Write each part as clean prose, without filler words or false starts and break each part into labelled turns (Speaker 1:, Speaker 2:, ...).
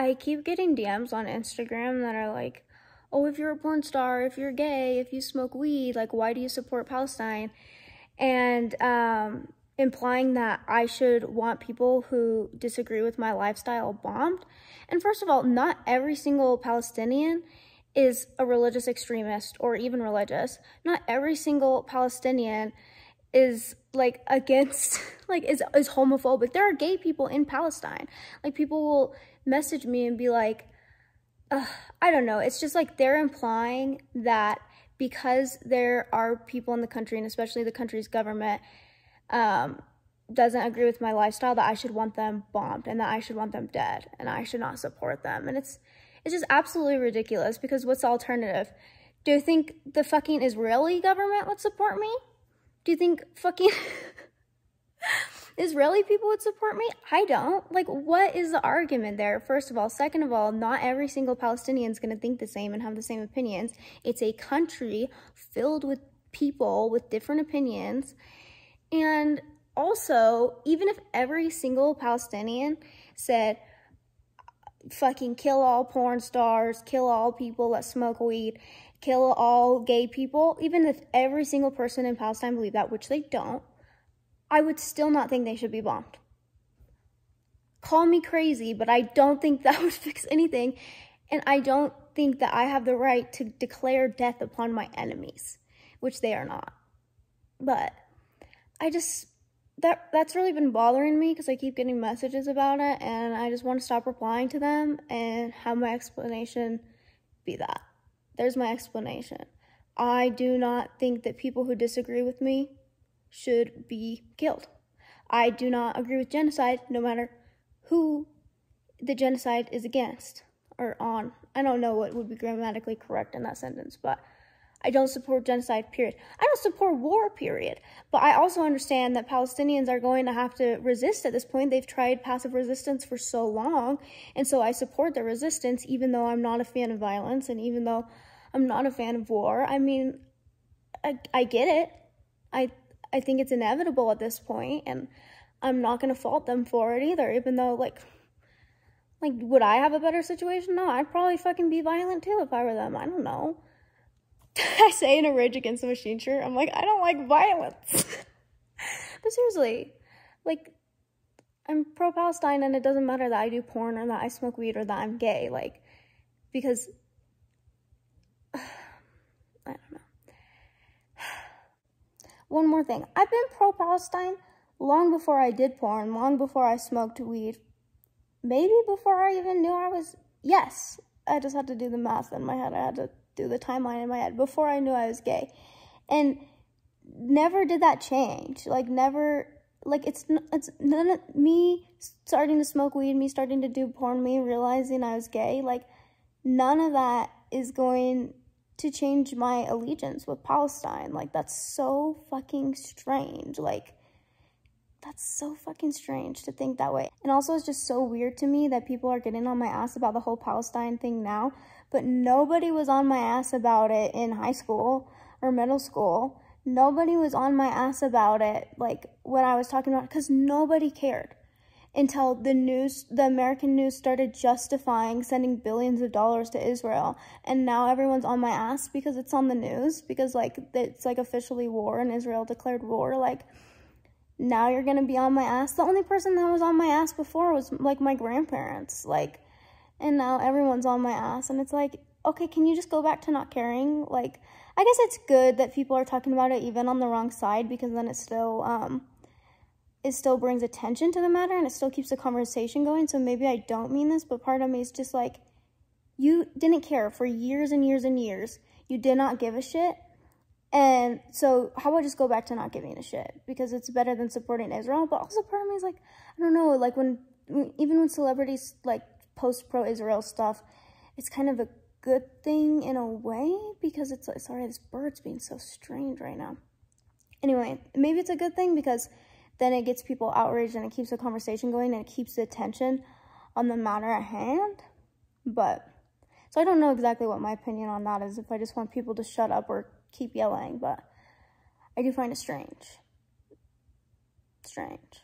Speaker 1: I keep getting DMs on Instagram that are like, oh, if you're a porn star, if you're gay, if you smoke weed, like, why do you support Palestine? And implying that I should want people who disagree with my lifestyle bombed. And first of all, not every single Palestinian is a religious extremist or even religious. Not every single Palestinian is like against, like is homophobic. There are gay people in Palestine. Like, people will message me and be like, I don't know. It's just like they're implying that because there are people in the country, and especially the country's government, doesn't agree with my lifestyle, that I should want them bombed and that I should want them dead and I should not support them. And it's just absolutely ridiculous, because what's the alternative? Do you think the fucking Israeli government would support me? Do you think fucking Israeli people would support me? I don't. Like, what is the argument there, first of all? Second of all, not every single Palestinian is going to think the same and have the same opinions. It's a country filled with people with different opinions. And also, even if every single Palestinian said, fucking kill all porn stars, kill all people that smoke weed, kill all gay people, even if every single person in Palestine believed that, which they don't, I would still not think they should be bombed. Call me crazy, but I don't think that would fix anything. And I don't think that I have the right to declare death upon my enemies, which they are not. But I just, that's really been bothering me, because I keep getting messages about it, and I just want to stop replying to them and have my explanation be that. There's my explanation. I do not think that people who disagree with me should be killed. I do not agree with genocide, no matter who the genocide is against or on. I don't know what would be grammatically correct in that sentence, but I don't support genocide, period. I don't support war, period. But I also understand that Palestinians are going to have to resist at this point. They've tried passive resistance for so long, and so I support the resistance, even though I'm not a fan of violence, and even though I'm not a fan of war. I mean, I get it. I think it's inevitable at this point, and I'm not going to fault them for it either, even though, like, would I have a better situation? No, I'd probably fucking be violent too if I were them. I don't know. I say in a Rage Against the Machine shirt, I'm like, I don't like violence. But seriously, like, I'm pro-Palestine, and it doesn't matter that I do porn or that I smoke weed or that I'm gay, like, because, I don't know. One more thing. I've been pro-Palestine long before I did porn, long before I smoked weed. Maybe before I even knew I was, yes, I just had to do the math in my head. I had to do the timeline in my head before I knew I was gay. And never did that change. Like, never, like, it's none of me starting to smoke weed, me starting to do porn, me realizing I was gay. Like, none of that is going to change my allegiance with Palestine. Like, that's so fucking strange. Like, that's so fucking strange to think that way. And also, it's just so weird to me that people are getting on my ass about the whole Palestine thing now, but nobody was on my ass about it in high school or middle school. Nobody was on my ass about it, like, when I was talking about it, because nobody cared until the American news started justifying sending billions of dollars to Israel. And now everyone's on my ass because it's on the news, because, like, it's, like, officially war and Israel declared war. Like, now you're gonna be on my ass. The only person that was on my ass before was, like, my grandparents. Like, and now everyone's on my ass. And it's like, okay, can you just go back to not caring? Like, I guess it's good that people are talking about it even on the wrong side, because then it still brings attention to the matter and it still keeps the conversation going. So maybe I don't mean this, but part of me is just like, you didn't care for years and years and years. You did not give a shit. And so how about just go back to not giving a shit, because it's better than supporting Israel. But also part of me is like, I don't know, like, even when celebrities, like, post pro-Israel stuff, it's kind of a good thing in a way, because it's like, sorry, this bird's being so strange right now. Anyway, maybe it's a good thing, because then it gets people outraged and it keeps the conversation going and it keeps the attention on the matter at hand. But, so I don't know exactly what my opinion on that is, if I just want people to shut up or keep yelling, but I do find it strange. Strange.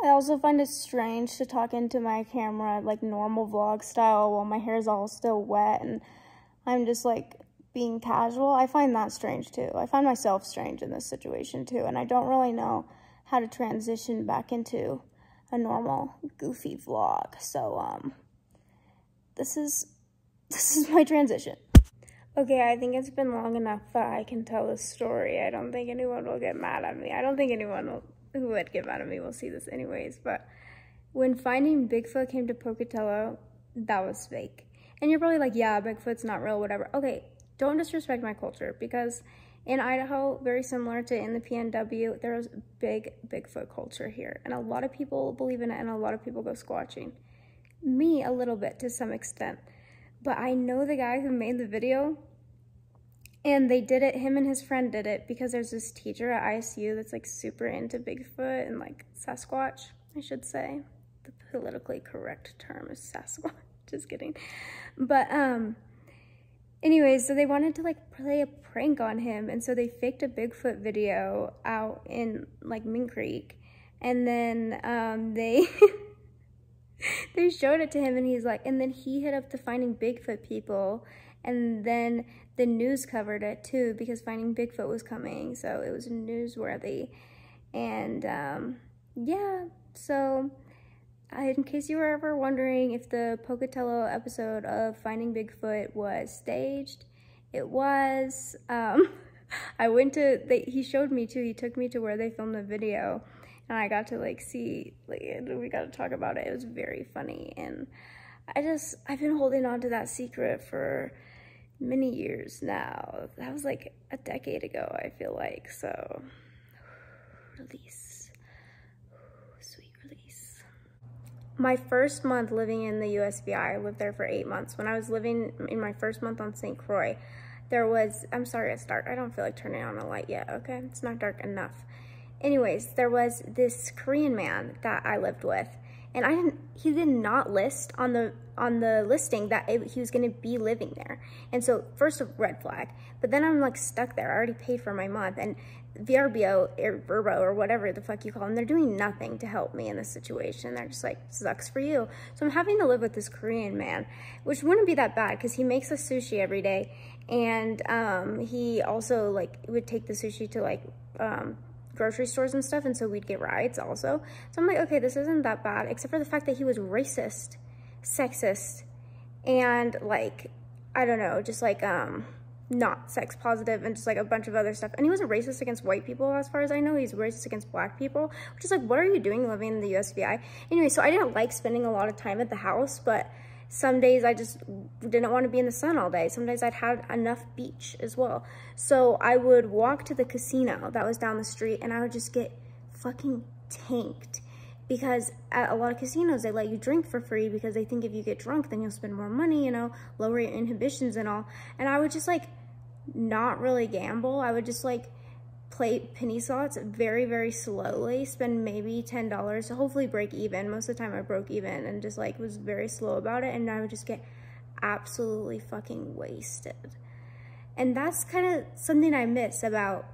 Speaker 1: I also find it strange to talk into my camera like normal vlog style while my hair is all still wet and I'm just like being casual. I find that strange too. I find myself strange in this situation too, and I don't really know how to transition back into a normal goofy vlog. So this is my transition. Okay, I think it's been long enough that I can tell this story. I don't think anyone will get mad at me. I don't think anyone who would get mad at me will see this anyways, but when Finding Bigfoot came to Pocatello, that was fake. And you're probably like, yeah, Bigfoot's not real, whatever. Okay, don't disrespect my culture, because in Idaho, very similar to in the PNW, there's big Bigfoot culture here. And a lot of people believe in it, and a lot of people go squatching. Me, a little bit, to some extent. But I know the guy who made the video, and they did it, him and his friend did it, because there's this teacher at ISU that's like super into Bigfoot and like Sasquatch, I should say. The politically correct term is Sasquatch, just kidding. But anyways, so they wanted to like play a prank on him, and so they faked a Bigfoot video out in like Mink Creek, and then they they showed it to him, and he's like, and then he hit up the Finding Bigfoot people, and then the news covered it too, because Finding Bigfoot was coming, so it was newsworthy. And yeah, so in case you were ever wondering if the Pocatello episode of Finding Bigfoot was staged, it was. I went to, he showed me too, he took me to where they filmed the video, and I got to like see, like, we got to talk about it. It was very funny, and I've been holding on to that secret for many years now. That was like a decade ago, I feel like, so release, sweet release. My first month living in the USVI, I lived there for 8 months. When I was living in my first month on St. Croix, there was, I'm sorry it's dark, I don't feel like turning on a light yet, okay? It's not dark enough. Anyways, there was this Korean man that I lived with, and he did not list on the listing that he was gonna be living there. And so first a red flag, but then I'm like stuck there. I already paid for my month, and VRBO or Verbo or whatever the fuck you call them, they're doing nothing to help me in this situation. They're just like, sucks for you. So I'm having to live with this Korean man, which wouldn't be that bad because he makes us sushi every day, and he also like would take the sushi to like grocery stores and stuff, and so we'd get rides also. So I'm like, okay, this isn't that bad, except for the fact that he was racist, sexist, and like, I don't know, just like not sex positive, and just like a bunch of other stuff. And he wasn't racist against white people as far as I know. He's racist against black people, which is like, what are you doing living in the USVI? Anyway, so I didn't like spending a lot of time at the house, but some days I just didn't want to be in the sun all day. Some days I'd had enough beach as well. So I would walk to the casino that was down the street, and I would just get fucking tanked. Because at a lot of casinos, they let you drink for free because they think if you get drunk, then you'll spend more money, you know, lower your inhibitions and all. And I would just like not really gamble. I would just like play penny slots very, very slowly, spend maybe $10 to hopefully break even. Most of the time I broke even, and just like was very slow about it, and I would just get absolutely fucking wasted. And that's kind of something I miss about,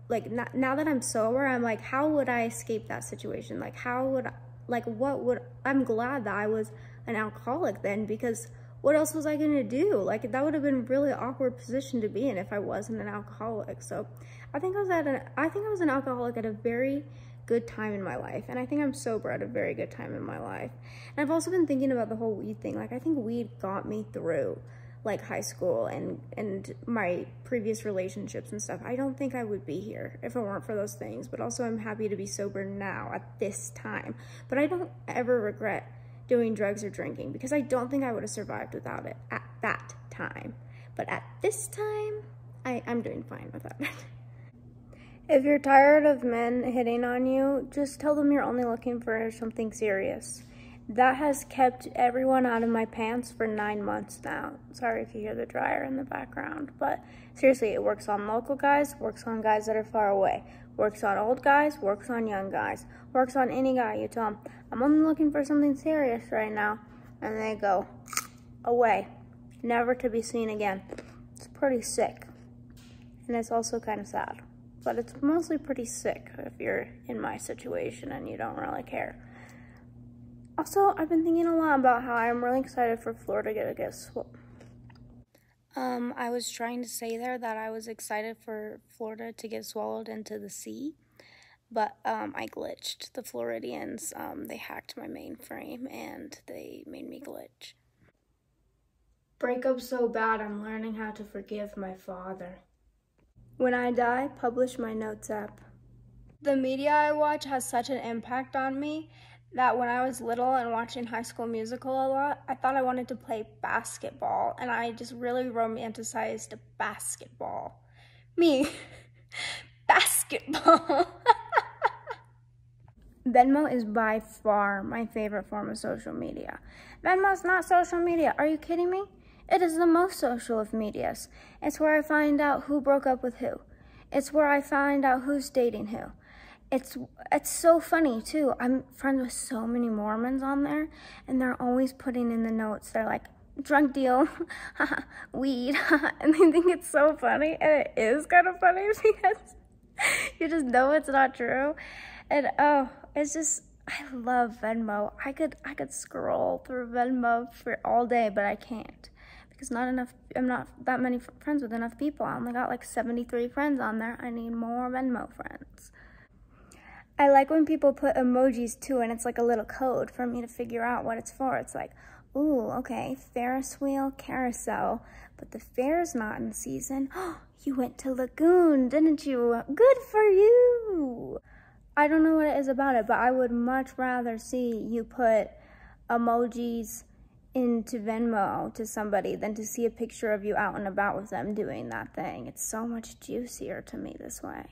Speaker 1: like, now that I'm sober, I'm like, how would I escape that situation? Like, how would, like, what would, I'm glad that I was an alcoholic then, because what else was I gonna do? Like, that would have been a really awkward position to be in if I wasn't an alcoholic. So I think I was an alcoholic at a very good time in my life, and I think I'm sober at a very good time in my life. And I've also been thinking about the whole weed thing. Like, I think weed got me through like high school and my previous relationships and stuff. I don't think I would be here if it weren't for those things, but also I'm happy to be sober now at this time. But I don't ever regret doing drugs or drinking, because I don't think I would have survived without it at that time. But at this time, I'm doing fine with that. If you're tired of men hitting on you, just tell them you're only looking for something serious. That has kept everyone out of my pants for 9 months now. Sorry if you hear the dryer in the background, but seriously, it works on local guys, works on guys that are far away, works on old guys, works on young guys, works on any guy. You tell them, I'm only looking for something serious right now, and they go away, never to be seen again. It's pretty sick, and it's also kind of sad, but it's mostly pretty sick if you're in my situation and you don't really care. Also, I've been thinking a lot about how I'm really excited for Florida to get swole. I was trying to say there that I was excited for Florida to get swallowed into the sea, but I glitched. The Floridians, they hacked my mainframe and they made me glitch. Breakup so bad, I'm learning how to forgive my father. When I die, publish my notes app. The media I watch has such an impact on me that when I was little and watching High School Musical a lot, I thought I wanted to play basketball, and I just really romanticized basketball. Me, basketball. Venmo is by far my favorite form of social media. Venmo's not social media. Are you kidding me? It is the most social of medias. It's where I find out who broke up with who. It's where I find out who's dating who. It's so funny too. I'm friends with so many Mormons on there, and they're always putting in the notes. They're like, drunk deal, weed, and they think it's so funny, and it is kind of funny because you just know it's not true. And oh, it's just, I love Venmo. I could scroll through Venmo for all day, but I can't because I'm not that many friends with enough people. I only got like 73 friends on there. I need more Venmo friends. I like when people put emojis too, and it's like a little code for me to figure out what it's for. It's like, ooh, okay, Ferris wheel, carousel, but the fair's not in season. Oh, you went to Lagoon, didn't you? Good for you. I don't know what it is about it, but I would much rather see you put emojis into Venmo to somebody than to see a picture of you out and about with them doing that thing. It's so much juicier to me this way.